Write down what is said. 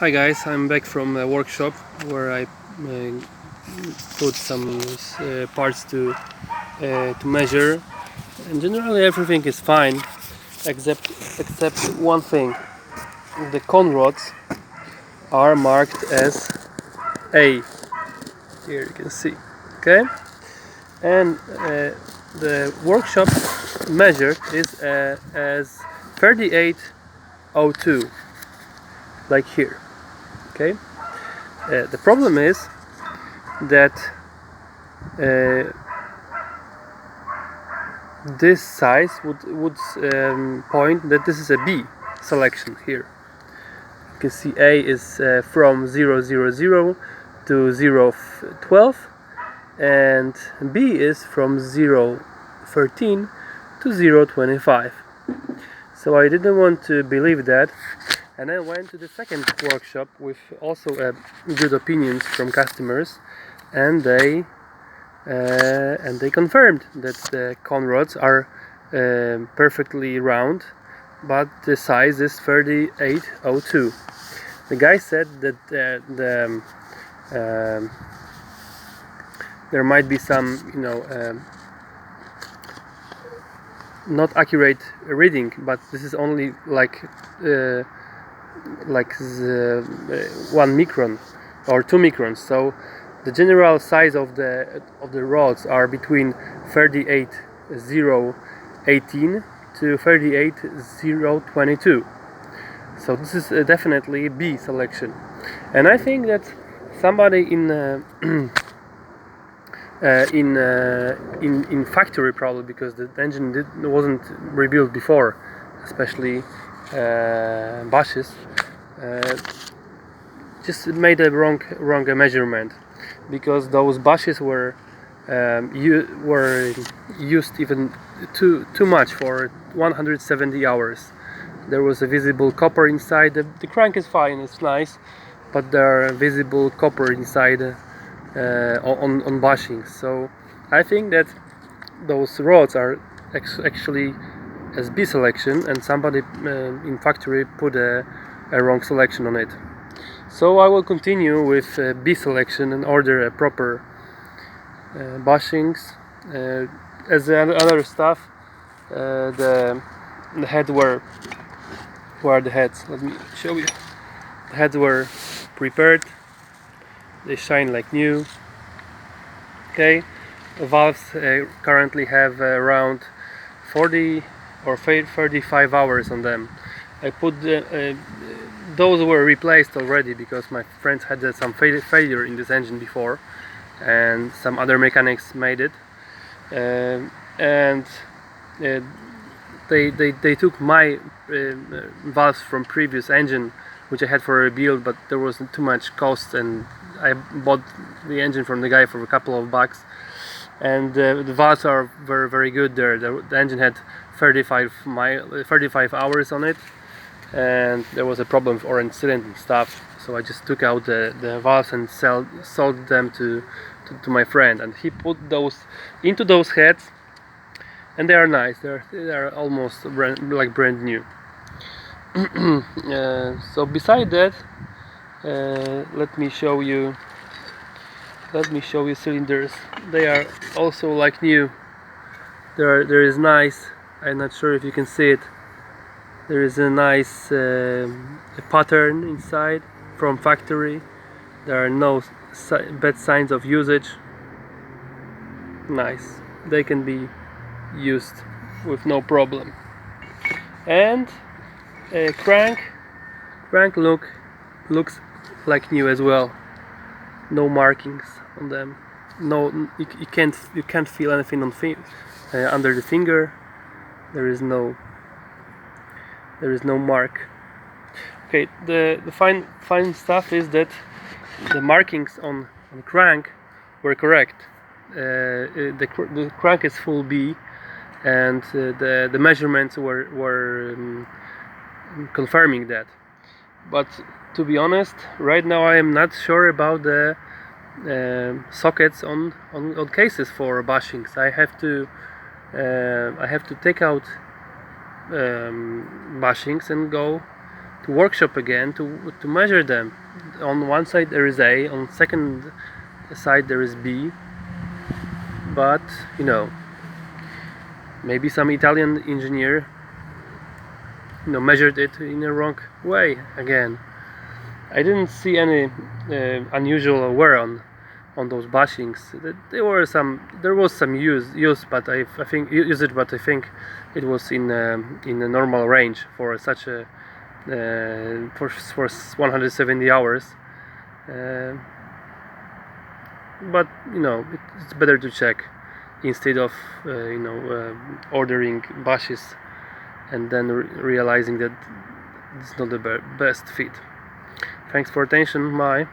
Hi guys, I'm back from a workshop where I put some parts to measure, and generally everything is fine except one thing. The conrods are marked as A. Here you can see, okay, and the workshop measured is as 3802, like here. Okay. The problem is that this size would point that this is a B selection here. You can see A is from 000 to 012, and B is from 013 to 025. So I didn't want to believe that, and I went to the second workshop with also good opinions from customers, and they confirmed that the conrods are perfectly round, but the size is 3802. The guy said that there might be some, not accurate reading, but this is only like 1 micron or 2 microns. So the general size of the rods are between 38018 to 38022. So this is definitely B selection, and I think that somebody in factory, probably because the engine wasn't rebuilt before, especially bushes, just made a wrong measurement, because those bushes were used even too much for 170 hours. There was a visible copper inside. The crank is fine, it's nice, but there are visible copper inside on bushings. So I think that those rods are actually as B selection, and somebody in factory put a wrong selection on it. So I will continue with B selection and order a proper bushings. As other stuff, the head were the heads. Let me show you. The heads were prepared. They shine like new. Okay, the valves currently have around 40 or 35 hours on them. I put those were replaced already, because my friends had some failure in this engine before, and some other mechanics made it, and they took my valves from previous engine, which I had for a rebuild, but there was too much cost, and I bought the engine from the guy for a couple of bucks, and the valves are very good there. The engine had 35 hours on it, and there was a problem with orange cylinder and stuff, so I just took out the valves and sold them to my friend, and he put those into those heads, and they are nice. They are almost brand new. So beside that, let me show you cylinders. They are also like new. There is nice. I'm not sure if you can see it. There is a nice pattern inside from factory. There are no bad signs of usage. Nice. They can be used with no problem. And crank looks like new as well. No markings on them. No, you can't feel anything on under the finger. There is no mark. Okay, the fine stuff is that the markings on crank were correct. The crank is full B, and the measurements were confirming that. But to be honest, right now I am not sure about the sockets on cases for bushings. I have to take out bushings and go workshop again to measure them. On one side there is A, on second side there is B, but you know, maybe some Italian engineer, you know, measured it in a wrong way again. I didn't see any unusual wear on those bushings. There was some use, but I think it was in a normal range for such a for 170 hours. But you know, it's better to check instead of ordering bushes and then realizing that it's not the best fit. Thanks for attention. Bye.